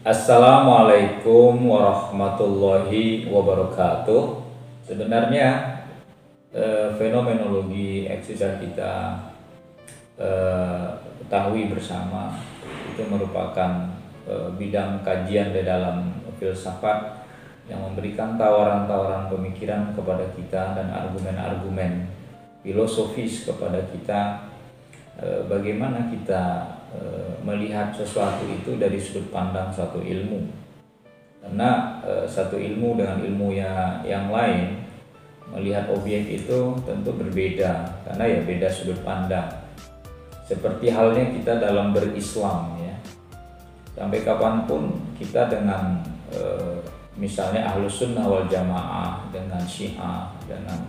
Assalamualaikum warahmatullahi wabarakatuh. Sebenarnya fenomenologi eksisa kita ketahui bersama itu merupakan bidang kajian di dalam filsafat yang memberikan tawaran-tawaran pemikiran kepada kita dan argumen-argumen filosofis kepada kita, bagaimana kita melihat sesuatu itu dari sudut pandang suatu ilmu. Karena satu ilmu dengan ilmu yang lain melihat objek itu tentu berbeda, karena ya beda sudut pandang. Seperti halnya kita dalam berislam ya. Sampai kapanpun kita dengan misalnya Ahlus Sunnah wal Jamaah dengan Syiah, dengan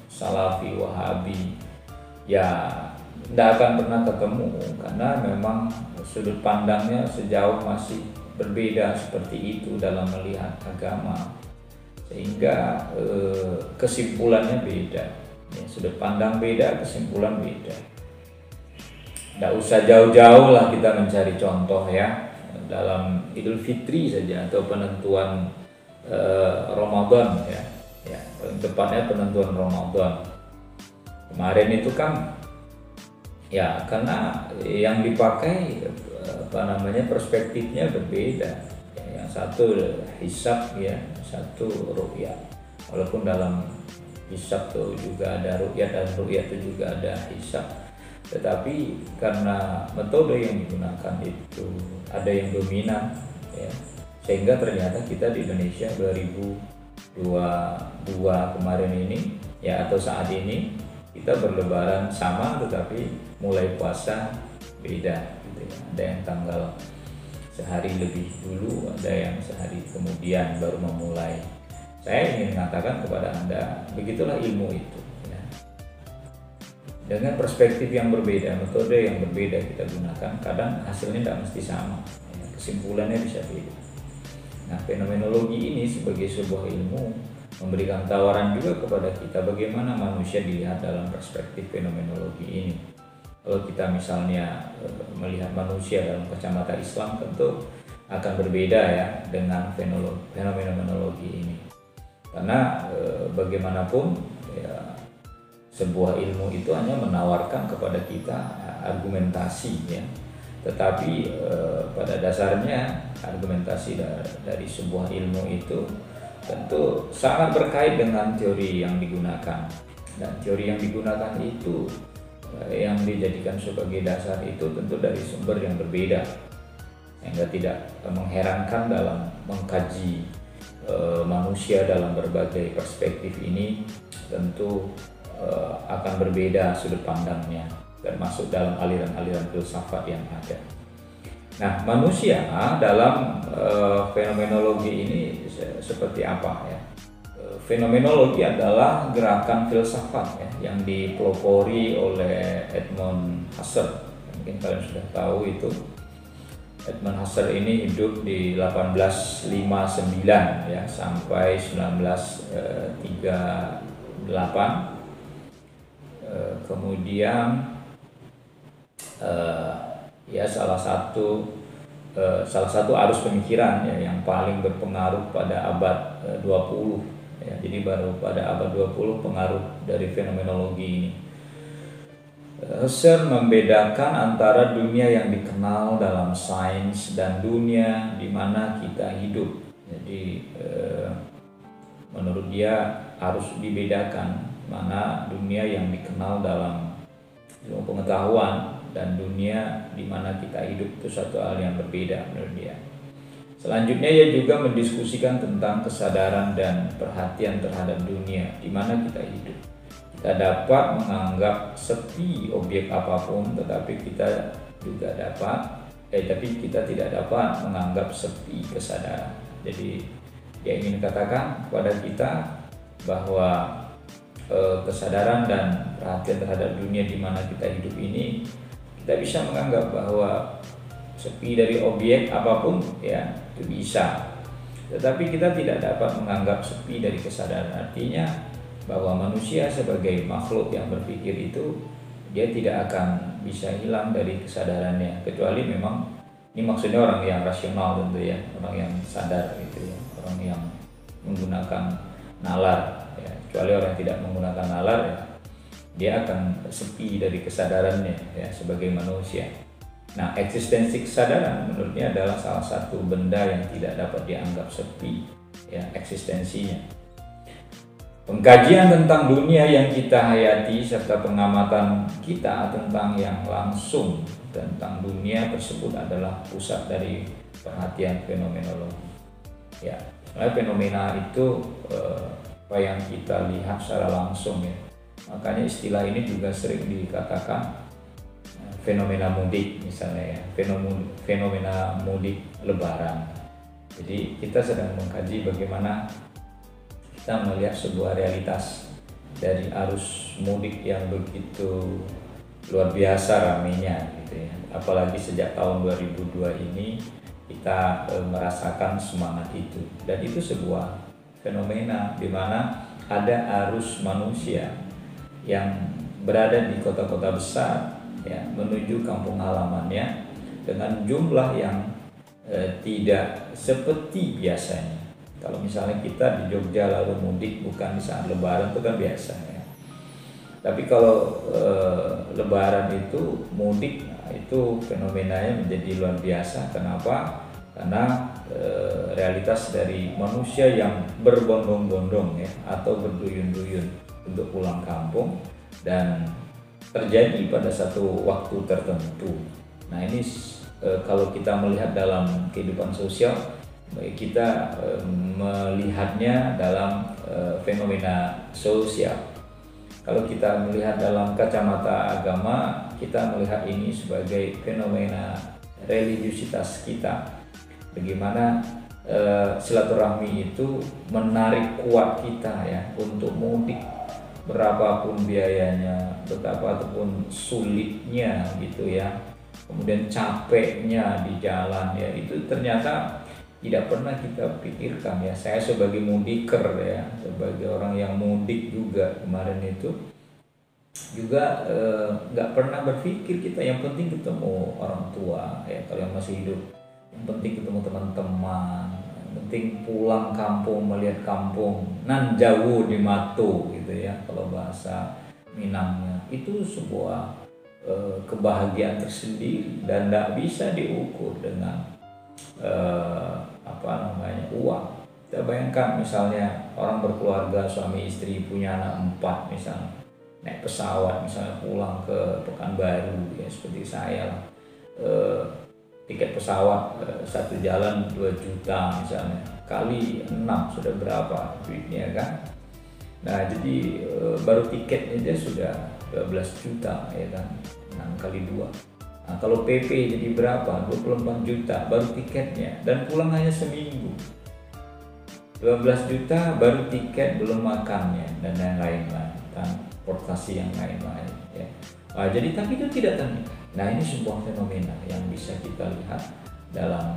Salafi, Wahabi, ya tidak akan pernah ketemu, karena memang sudut pandangnya sejauh masih berbeda seperti itu dalam melihat agama, sehingga kesimpulannya beda ya, sudut pandang beda, kesimpulan beda. Tidak usah jauh-jauh lah kita mencari contoh ya, dalam Idul Fitri saja atau penentuan Ramadan ya, tepatnya penentuan Ramadan kemarin itu kan ya, karena yang dipakai perspektifnya berbeda. Yang satu hisab ya, satu ru'yat. Walaupun dalam hisab itu juga ada ru'yat dan ru'yat itu juga ada hisab. Tetapi karena metode yang digunakan itu ada yang dominan ya, sehingga ternyata kita di Indonesia 2022 kemarin ini ya, atau saat ini kita berlebaran sama, tetapi mulai puasa beda gitu ya. Ada yang tanggal sehari lebih dulu, ada yang sehari kemudian baru memulai. Saya ingin mengatakan kepada Anda, begitulah ilmu itu ya. Dengan perspektif yang berbeda, metode yang berbeda kita gunakan, kadang hasilnya tidak mesti sama ya, kesimpulannya bisa beda. Nah, fenomenologi ini sebagai sebuah ilmu memberikan tawaran juga kepada kita bagaimana manusia dilihat dalam perspektif fenomenologi ini. Kalau kita misalnya melihat manusia dalam kacamata Islam, tentu akan berbeda ya dengan fenomenologi ini. Karena bagaimanapun ya, sebuah ilmu itu hanya menawarkan kepada kita argumentasi ya. Tetapi pada dasarnya argumentasi dari sebuah ilmu itu tentu sangat berkait dengan teori yang digunakan, dan teori yang digunakan itu yang dijadikan sebagai dasar itu tentu dari sumber yang berbeda, sehingga tidak mengherankan dalam mengkaji manusia dalam berbagai perspektif ini tentu akan berbeda sudut pandangnya, termasuk dalam aliran-aliran filsafat yang ada. Nah, manusia dalam fenomenologi ini seperti apa ya? Fenomenologi adalah gerakan filsafat ya, yang dipelopori oleh Edmund Husserl. Mungkin kalian sudah tahu itu. Edmund Husserl ini hidup di 1859 ya sampai 1938. Kemudian ya salah satu arus pemikiran ya yang paling berpengaruh pada abad 20 ya. Jadi baru pada abad 20 pengaruh dari fenomenologi ini. Husserl membedakan antara dunia yang dikenal dalam sains dan dunia di mana kita hidup. Jadi menurut dia harus dibedakan mana dunia yang dikenal dalam ilmu pengetahuan dan dunia di mana kita hidup itu satu hal yang berbeda menurut dia. Selanjutnya ia juga mendiskusikan tentang kesadaran dan perhatian terhadap dunia di mana kita hidup. Kita dapat menganggap sepi objek apapun, tetapi kita juga tapi kita tidak dapat menganggap sepi kesadaran. Jadi dia ingin katakan kepada kita bahwa kesadaran dan perhatian terhadap dunia di mana kita hidup ini, kita bisa menganggap bahwa sepi dari objek apapun ya itu bisa, tetapi kita tidak dapat menganggap sepi dari kesadaran. Artinya bahwa manusia sebagai makhluk yang berpikir itu dia tidak akan bisa hilang dari kesadarannya, kecuali memang Ini maksudnya orang yang rasional tentu ya, orang yang sadar gitu ya, orang yang menggunakan nalar ya. Kecuali orang yang tidak menggunakan nalar ya, dia akan sepi dari kesadarannya ya sebagai manusia. Nah, eksistensi kesadaran menurutnya adalah salah satu benda yang tidak dapat dianggap sepi ya eksistensinya. Pengkajian tentang dunia yang kita hayati serta pengamatan kita tentang yang langsung tentang dunia tersebut adalah pusat dari perhatian fenomenologi. Ya, fenomena itu apa yang kita lihat secara langsung ya. Makanya istilah ini juga sering dikatakan fenomena mudik misalnya ya, fenomena mudik Lebaran. Jadi kita sedang mengkaji bagaimana kita melihat sebuah realitas dari arus mudik yang begitu luar biasa ramainya gitu ya. Apalagi sejak tahun 2002 ini kita merasakan semangat itu, dan itu sebuah fenomena di mana ada arus manusia yang berada di kota-kota besar ya menuju kampung halamannya dengan jumlah yang tidak seperti biasanya. Kalau misalnya kita di Jogja lalu mudik bukan di saat Lebaran itu kan biasa ya. Tapi kalau Lebaran itu mudik, nah, itu fenomenanya menjadi luar biasa. Kenapa? Karena realitas dari manusia yang berbondong-bondong ya atau berduyun-duyun untuk pulang kampung dan terjadi pada satu waktu tertentu. Nah ini kalau kita melihat dalam kehidupan sosial, kita melihatnya dalam fenomena sosial. Kalau kita melihat dalam kacamata agama, kita melihat ini sebagai fenomena religiusitas kita. Bagaimana silaturahmi itu menarik kuat kita ya untuk mudik, berapapun biayanya, betapapun sulitnya gitu ya. Kemudian capeknya di jalan ya, itu ternyata tidak pernah kita pikirkan ya. Saya sebagai mudiker ya, sebagai orang yang mudik juga kemarin itu juga nggak pernah berpikir kita yang penting ketemu orang tua ya kalau yang masih hidup, yang penting ketemu teman-teman, yang penting pulang kampung melihat kampung nan jauh di matu gitu ya kalau bahasa Minangnya. Itu sebuah kebahagiaan tersendiri dan tidak bisa diukur dengan uang. Kita bayangkan misalnya orang berkeluarga, suami istri punya anak 4 misalnya, naik pesawat misalnya pulang ke Pekanbaru ya seperti saya lah, tiket pesawat satu jalan 2 juta misalnya, kali 6 sudah berapa duitnya kan. Nah jadi baru tiketnya aja sudah 12 juta ya kan, 6 kali 2. Nah, kalau PP jadi berapa? 24 juta baru tiketnya, dan pulang hanya seminggu. 12 juta baru tiket, belum makannya dan lain-lain, transportasi yang lain-lain ya. Nah, jadi tapi itu tidak terlihat. Nah ini sebuah fenomena yang bisa kita lihat dalam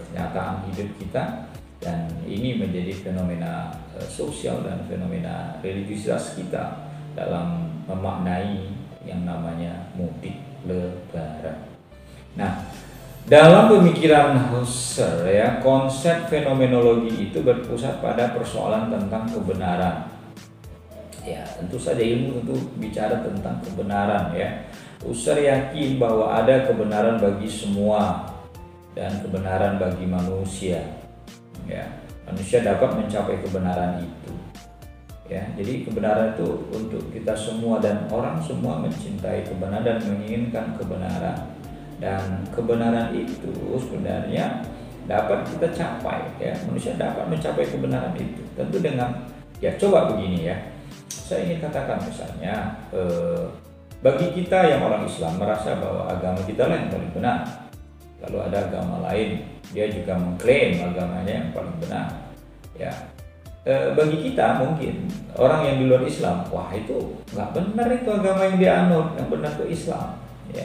kenyataan hidup kita, dan ini menjadi fenomena sosial dan fenomena religiusitas kita dalam memaknai yang namanya mudik Lebaran. Nah, dalam pemikiran Husserl ya, konsep fenomenologi itu berpusat pada persoalan tentang kebenaran. Ya, tentu saja ilmu tentu bicara tentang kebenaran ya. Husserl yakin bahwa ada kebenaran bagi semua dan kebenaran bagi manusia. Ya, manusia dapat mencapai kebenaran itu. Ya, jadi kebenaran itu untuk kita semua, dan orang semua mencintai kebenaran dan menginginkan kebenaran, dan kebenaran itu sebenarnya dapat kita capai ya. Manusia dapat mencapai kebenaran itu tentu dengan ya, coba begini ya, saya ingin katakan misalnya bagi kita yang orang Islam merasa bahwa agama kita lah yang paling benar, lalu ada agama lain dia juga mengklaim agamanya yang paling benar ya. Bagi kita mungkin orang yang di luar Islam, wah itu nggak benar itu agama yang dianut, yang benar itu Islam ya.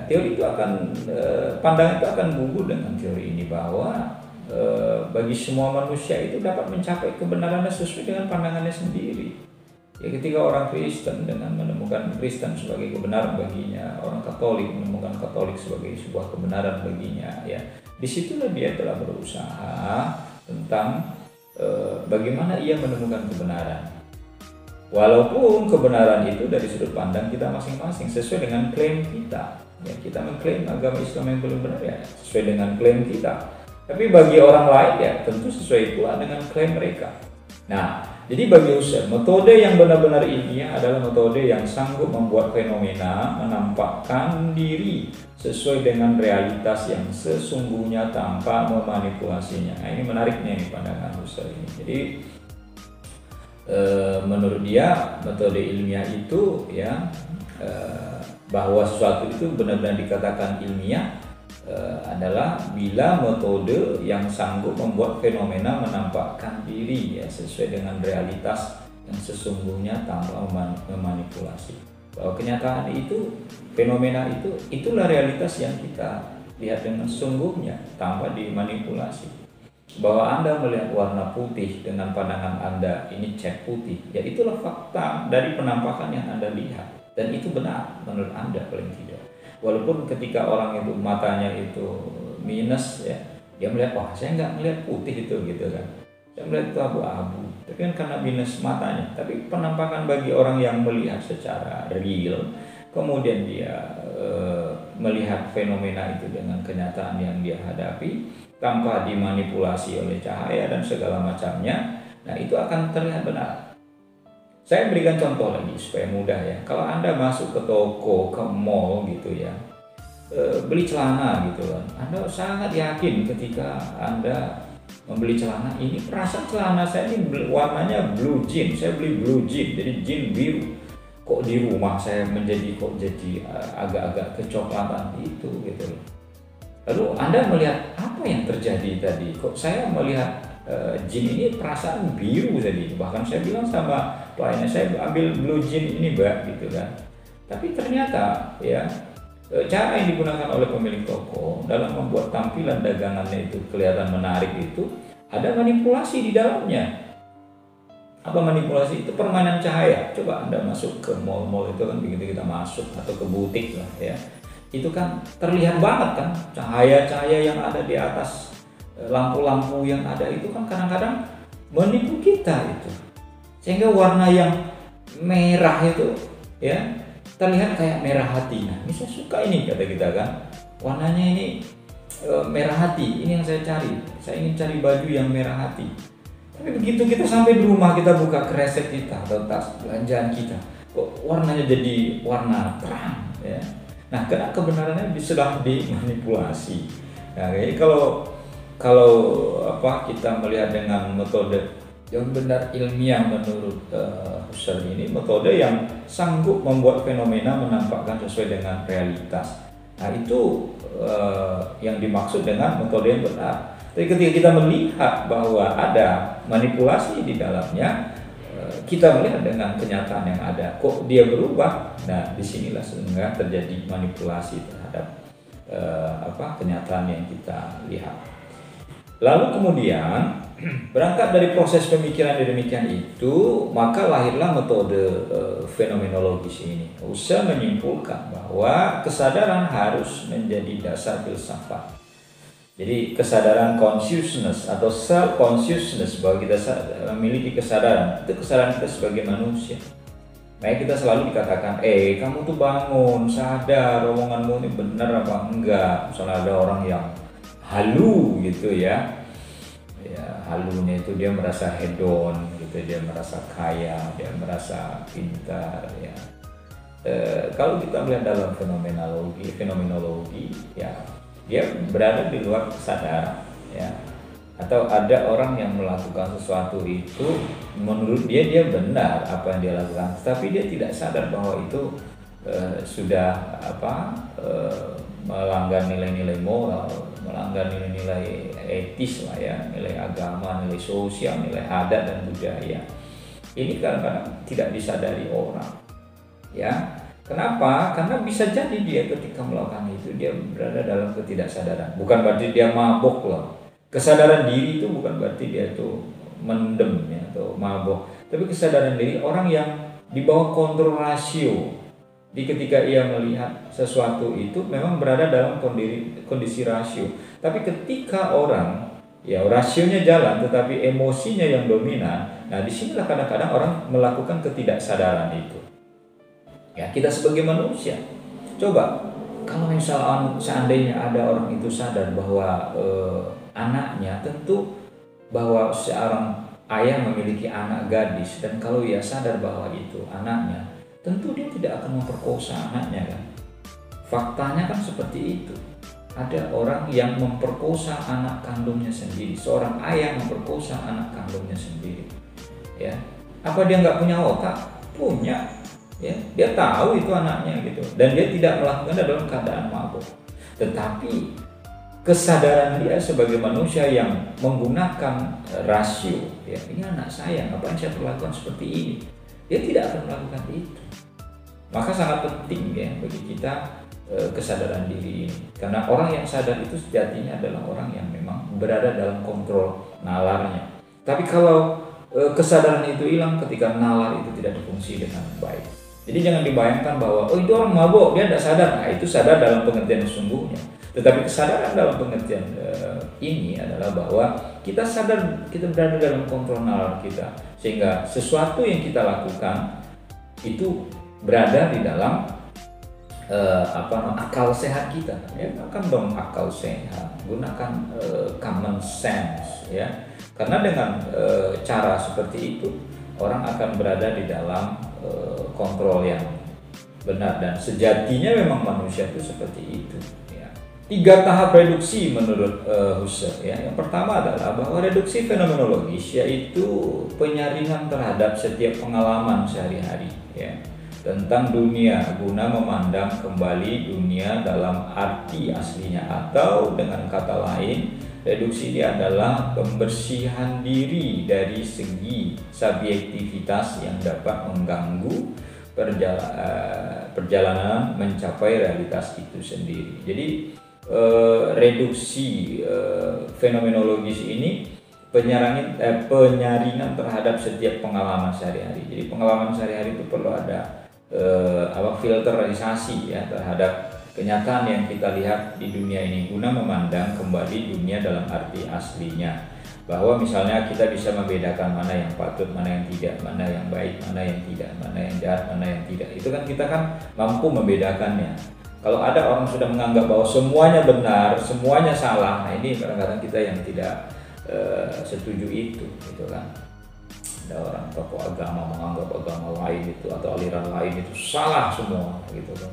Teori itu akan pandangan itu akan gugur dengan teori ini, bahwa bagi semua manusia itu dapat mencapai kebenarannya sesuai dengan pandangannya sendiri Ya ketika orang Kristen dengan menemukan Kristen sebagai kebenaran baginya, orang Katolik menemukan Katolik sebagai sebuah kebenaran baginya, ya disitulah dia telah berusaha tentang bagaimana ia menemukan kebenaran. Walaupun kebenaran itu dari sudut pandang kita masing-masing sesuai dengan klaim kita, ya kita mengklaim agama Islam yang belum benar ya sesuai dengan klaim kita. Tapi bagi orang lain ya tentu sesuai pula dengan klaim mereka. Nah, jadi bagi Husserl, metode yang benar-benar ilmiah adalah metode yang sanggup membuat fenomena menampakkan diri sesuai dengan realitas yang sesungguhnya tanpa memanipulasinya. Nah, ini menariknya nih pandangan Husserl ini. Jadi menurut dia metode ilmiah itu ya bahwa sesuatu itu benar-benar dikatakan ilmiah adalah bila metode yang sanggup membuat fenomena menampakkan diri ya sesuai dengan realitas yang sesungguhnya tanpa memanipulasi. Bahwa kenyataan itu, fenomena itu, itulah realitas yang kita lihat dengan sesungguhnya tanpa dimanipulasi. Bahwa Anda melihat warna putih dengan pandangan Anda ini cat putih, ya itulah fakta dari penampakan yang Anda lihat, dan itu benar menurut Anda paling tidak. Walaupun ketika orang itu matanya itu minus ya, dia melihat wah saya nggak melihat putih itu gitu kan, saya melihat itu abu-abu. Tapi kan karena minus matanya. Tapi penampakan bagi orang yang melihat secara real, kemudian dia melihat fenomena itu dengan kenyataan yang dia hadapi tanpa dimanipulasi oleh cahaya dan segala macamnya, nah itu akan terlihat benar. Saya berikan contoh lagi supaya mudah ya. Kalau Anda masuk ke toko, ke mall gitu ya, beli celana gitu kan, Anda sangat yakin ketika Anda membeli celana ini, perasaan celana saya ini warnanya blue jean, saya beli blue jean, jadi jean biru. Kok di rumah saya menjadi agak-agak kecoklatan itu gitu. Lalu Anda melihat apa yang terjadi tadi? Kok saya melihat jean ini perasaan biru tadi? Bahkan saya bilang sama pelayannya, saya ambil blue jean ini mbak gitu kan. Tapi ternyata ya cara yang digunakan oleh pemilik toko dalam membuat tampilan dagangannya itu kelihatan menarik itu ada manipulasi di dalamnya. Apa manipulasi? Itu permainan cahaya. Coba Anda masuk ke mall-mall itu kan, begitu kita masuk atau ke butik lah ya, itu kan terlihat banget kan cahaya-cahaya yang ada di atas lampu-lampu yang ada itu kan kadang-kadang menipu kita itu, sehingga warna yang merah itu ya terlihat kayak merah hati. Nah ini saya suka ini kata kita kan, warnanya ini merah hati, ini yang saya cari, saya ingin cari baju yang merah hati. Tapi begitu kita sampai di rumah, kita buka kresek kita atau tas belanjaan kita, kok warnanya jadi warna terang ya. Nah, karena kebenarannya sedang dimanipulasi. Nah, jadi kalau kita melihat dengan metode yang benar ilmiah menurut Husserl ini, metode yang sanggup membuat fenomena menampakkan sesuai dengan realitas. Nah, itu yang dimaksud dengan metode yang benar. Tapi ketika kita melihat bahwa ada manipulasi di dalamnya, kita melihat dengan kenyataan yang ada, kok dia berubah. Nah, disinilah sehingga terjadi manipulasi terhadap kenyataan yang kita lihat. Lalu kemudian berangkat dari proses pemikiran yang demikian itu, maka lahirlah metode fenomenologis ini. Husserl menyimpulkan bahwa kesadaran harus menjadi dasar filsafat. Jadi kesadaran consciousness atau self consciousness, bahwa kita memiliki kesadaran, itu kesadaran kita sebagai manusia. Makanya kita selalu dikatakan, kamu tuh bangun, sadar omonganmu ini benar apa enggak. Misalnya ada orang yang halu gitu ya, halunya itu dia merasa hedon gitu, dia merasa kaya, dia merasa pintar ya. Kalau kita melihat dalam fenomenologi ya, dia berada di luar kesadaran ya. Atau ada orang yang melakukan sesuatu itu menurut dia benar apa yang dia lakukan, tapi dia tidak sadar bahwa itu sudah melanggar nilai-nilai moral, melanggar nilai-nilai etis lah ya, nilai agama, nilai sosial, nilai adat dan budaya. Ini kadang-kadang tidak disadari orang ya. Kenapa? Karena bisa jadi dia ketika melakukan itu dia berada dalam ketidaksadaran. Bukan berarti dia mabok loh. Kesadaran diri itu bukan berarti dia itu mendem ya, atau mabok. Tapi kesadaran diri orang yang di bawah kontrol rasio. Di ketika ia melihat sesuatu itu memang berada dalam kondisi rasio. Tapi ketika orang ya rasionya jalan tetapi emosinya yang dominan, nah disinilah kadang-kadang orang melakukan ketidaksadaran itu. Ya kita sebagai manusia, coba kalau misalnya seandainya ada orang itu sadar bahwa anaknya, tentu bahwa seorang ayah memiliki anak gadis, dan kalau ia sadar bahwa itu anaknya, tentu dia tidak akan memperkosa anaknya kan. Faktanya kan seperti itu. Ada orang yang memperkosa anak kandungnya sendiri, seorang ayah memperkosa anak kandungnya sendiri. Ya, apa dia nggak punya otak? Punya. Ya, dia tahu itu anaknya gitu, dan dia tidak melakukannya dalam keadaan mabuk. Tetapi kesadaran dia sebagai manusia yang menggunakan rasio, ya ini anak saya, ngapain saya perlakukan seperti ini? Dia tidak akan melakukan itu. Maka sangat penting ya bagi kita kesadaran diri ini, karena orang yang sadar itu sejatinya adalah orang yang memang berada dalam kontrol nalarnya. Tapi kalau kesadaran itu hilang ketika nalar itu tidak berfungsi dengan baik. Jadi jangan dibayangkan bahwa oh itu orang mabuk, dia tidak sadar. Nah itu sadar dalam pengertian sesungguhnya. Tetapi kesadaran dalam pengertian ini adalah bahwa kita sadar kita berada dalam kontrol nalar kita, sehingga sesuatu yang kita lakukan itu berada di dalam akal sehat kita. Ya, gunakan dong akal sehat, gunakan common sense ya. Karena dengan cara seperti itu orang akan berada di dalam kontrol yang benar, dan sejatinya memang manusia itu seperti itu. 3 tahap reduksi menurut Husserl ya. Yang pertama adalah bahwa reduksi fenomenologis yaitu penyaringan terhadap setiap pengalaman sehari-hari ya tentang dunia guna memandang kembali dunia dalam arti aslinya, atau dengan kata lain reduksi ini adalah pembersihan diri dari segi subjektivitas yang dapat mengganggu perjalanan mencapai realitas itu sendiri. Jadi reduksi fenomenologis ini penyaringan terhadap setiap pengalaman sehari-hari. Jadi pengalaman sehari-hari itu perlu ada filterisasi ya terhadap kenyataan yang kita lihat di dunia ini guna memandang kembali dunia dalam arti aslinya. Bahwa misalnya kita bisa membedakan mana yang patut, mana yang tidak, mana yang baik, mana yang tidak, mana yang jahat, mana yang tidak. Itu kan kita kan mampu membedakannya. Kalau ada orang sudah menganggap bahwa semuanya benar, semuanya salah, nah ini kadang-kadang kita yang tidak setuju itu, gitu kan. Ada orang tokoh agama menganggap agama lain itu atau aliran lain itu salah semua, gitu kan.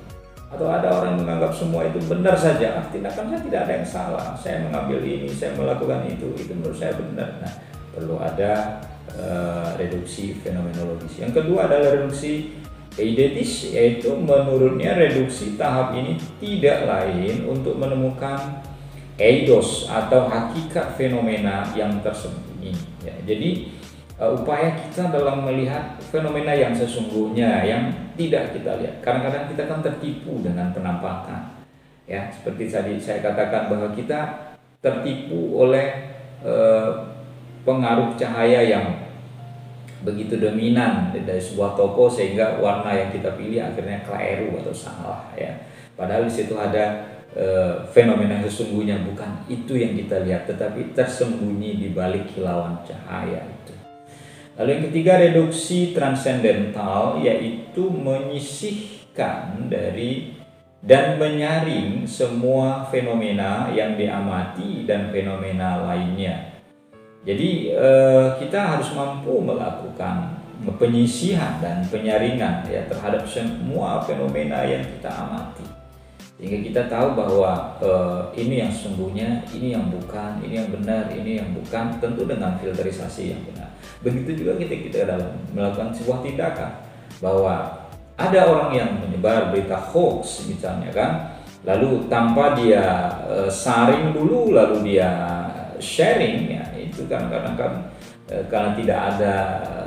Atau ada orang yang menganggap semua itu benar saja, tindakan saya tidak ada yang salah, saya mengambil ini, saya melakukan itu menurut saya benar. Nah, perlu ada reduksi fenomenologis. Yang kedua adalah reduksi eidetis, yaitu menurutnya reduksi tahap ini tidak lain untuk menemukan eidos atau hakikat fenomena yang tersembunyi. Ya, jadi upaya kita dalam melihat fenomena yang sesungguhnya yang tidak kita lihat. Kadang-kadang kita kan tertipu dengan penampakan. Ya, seperti tadi saya katakan bahwa kita tertipu oleh pengaruh cahaya yang begitu dominan dari sebuah toko sehingga warna yang kita pilih akhirnya keliru atau salah ya. Padahal di situ ada fenomena sesungguhnya, bukan itu yang kita lihat, tetapi tersembunyi di balik kilauan cahaya itu. Lalu yang ketiga, reduksi transendental, yaitu menyisihkan dari dan menyaring semua fenomena yang diamati dan fenomena lainnya. Jadi kita harus mampu melakukan penyisihan dan penyaringan ya terhadap semua fenomena yang kita amati, sehingga kita tahu bahwa ini yang sesungguhnya, ini yang bukan, ini yang benar, ini yang bukan, tentu dengan filterisasi yang benar. Begitu juga kita dalam melakukan sebuah tindakan, bahwa ada orang yang menyebar berita hoax misalnya kan, lalu tanpa dia saring dulu lalu dia sharing ya, itu kan kadang-kadang karena tidak ada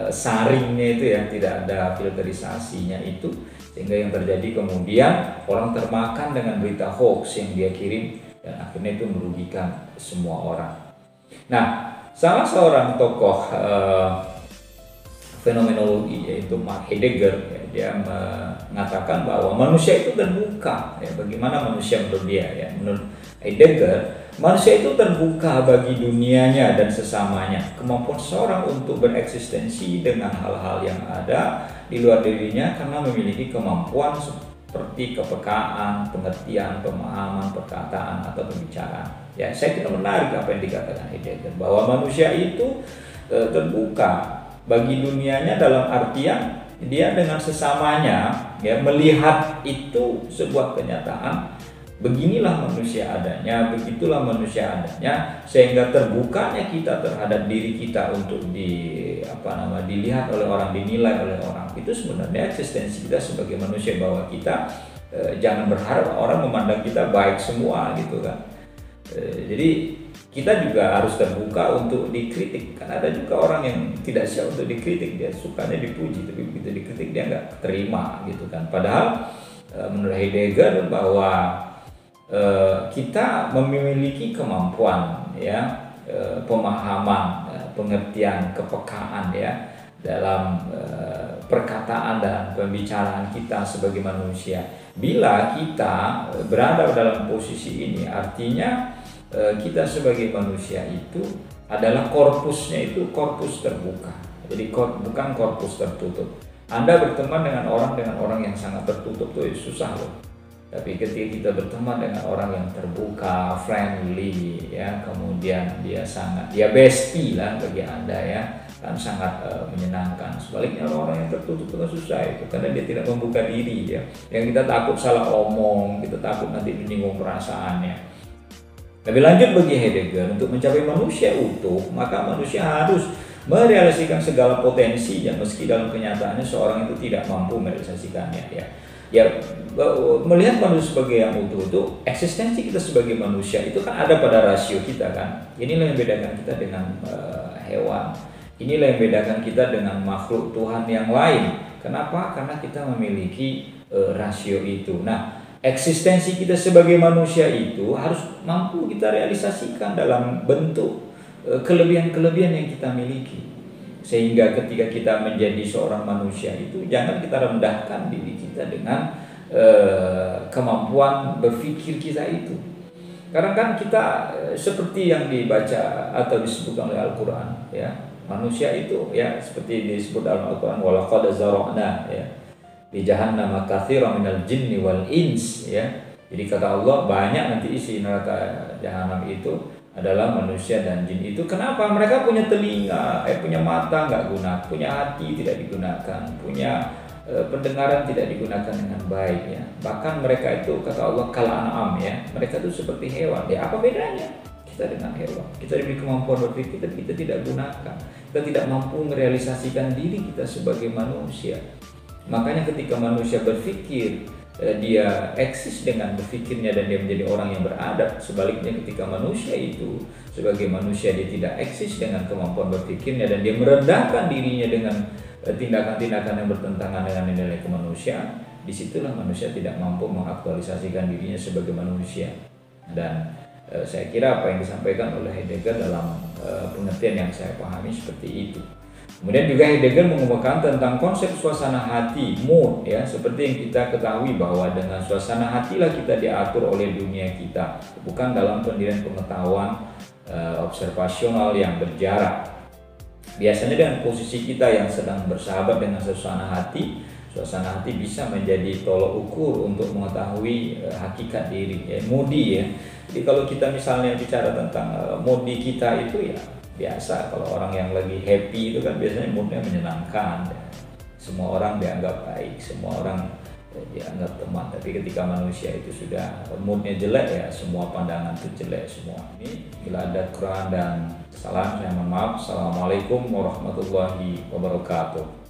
saringnya itu ya, tidak ada filterisasinya itu, sehingga yang terjadi kemudian orang termakan dengan berita hoax yang dia kirim, dan akhirnya itu merugikan semua orang. Nah, salah seorang tokoh fenomenologi, yaitu Mark Heidegger, ya, dia mengatakan bahwa manusia itu terbuka, ya, bagaimana manusia menurut dia, ya, menurut Heidegger manusia itu terbuka bagi dunianya dan sesamanya. Kemampuan seorang untuk bereksistensi dengan hal-hal yang ada di luar dirinya karena memiliki kemampuan seperti kepekaan, pengertian, pemahaman, perkataan, atau pembicaraan. Ya, saya kira menarik apa yang dikatakan Heidegger, bahwa manusia itu terbuka bagi dunianya dalam artian dia dengan sesamanya, ya, melihat itu sebuah kenyataan. Beginilah manusia adanya, begitulah manusia adanya, sehingga terbukanya kita terhadap diri kita untuk dilihat oleh orang, dinilai oleh orang. Itu sebenarnya eksistensi kita sebagai manusia, bahwa kita jangan berharap orang memandang kita baik semua gitu kan. Jadi kita juga harus terbuka untuk dikritik, kan ada juga orang yang tidak siap untuk dikritik, dia sukanya dipuji, tapi begitu dikritik dia nggak terima gitu kan. Padahal menurut Heidegger bahwa kita memiliki kemampuan, ya, pemahaman, pengertian, kepekaan, ya, dalam perkataan dan pembicaraan kita sebagai manusia. Bila kita berada dalam posisi ini, artinya kita sebagai manusia itu adalah korpusnya itu korpus terbuka. Jadi bukan korpus tertutup. Anda berteman dengan orang yang sangat tertutup tuh susah loh. Tapi ketika kita berteman dengan orang yang terbuka, friendly, ya, kemudian dia bestie lah bagi Anda, ya, kan sangat menyenangkan. Sebaliknya orang yang tertutup itu susah itu, karena dia tidak membuka diri, ya. Yang kita takut salah omong, kita takut nanti menyinggung perasaannya. Lebih lanjut, bagi Heidegger, untuk mencapai manusia utuh, maka manusia harus merealisasikan segala potensinya, meski dalam kenyataannya seorang itu tidak mampu merealisasikannya, ya. Ya, melihat manusia sebagai yang utuh itu, eksistensi kita sebagai manusia itu kan ada pada rasio kita kan. Inilah yang membedakan kita dengan hewan. Inilah yang membedakan kita dengan makhluk Tuhan yang lain. Kenapa? Karena kita memiliki rasio itu. Nah, eksistensi kita sebagai manusia itu harus mampu kita realisasikan dalam bentuk kelebihan-kelebihan yang kita miliki. Sehingga ketika kita menjadi seorang manusia itu, jangan kita rendahkan diri kita dengan kemampuan berpikir kita itu. Karena kan kita seperti yang dibaca atau disebutkan oleh Al-Quran, ya, manusia itu, ya, seperti disebut dalam Al-Quran, walaqad zara'na, ya, di jahannam katsiran minal jinni wal ins, ya. Jadi kata Allah, banyak nanti isi neraka jahanam itu adalah manusia dan jin. Itu kenapa? Mereka punya telinga, punya mata nggak guna, punya hati tidak digunakan, punya pendengaran tidak digunakan dengan baik, ya. Bahkan mereka itu kata Allah kal an'am, ya. Mereka itu seperti hewan. Ya, apa bedanya kita dengan hewan? Kita diberi kemampuan berpikir, tapi kita tidak gunakan. Kita tidak mampu merealisasikan diri kita sebagai manusia. Makanya ketika manusia berpikir, dia eksis dengan berpikirnya dan dia menjadi orang yang beradab. Sebaliknya ketika manusia itu sebagai manusia dia tidak eksis dengan kemampuan berpikirnya dan dia merendahkan dirinya dengan tindakan-tindakan yang bertentangan dengan nilai kemanusiaan, disitulah manusia tidak mampu mengaktualisasikan dirinya sebagai manusia. Dan saya kira apa yang disampaikan oleh Heidegger dalam pengertian yang saya pahami seperti itu. Kemudian juga Heidegger mengemukakan tentang konsep suasana hati, mood, ya, seperti yang kita ketahui bahwa dengan suasana hatilah kita diatur oleh dunia kita, bukan dalam pendirian pengetahuan observasional yang berjarak. Biasanya dengan posisi kita yang sedang bersahabat dengan suasana hati bisa menjadi tolok ukur untuk mengetahui hakikat diri, ya, moodi, ya. Jadi kalau kita misalnya bicara tentang moodi kita itu, ya, biasa kalau orang yang lagi happy itu kan biasanya moodnya menyenangkan, ya. Semua orang dianggap baik, semua orang dianggap teman. Tapi ketika manusia itu sudah moodnya jelek, ya, semua pandangan itu jelek semua. Ini bila ada kekurangan dan kesalahan saya mohon maaf. Assalamualaikum warahmatullahi wabarakatuh.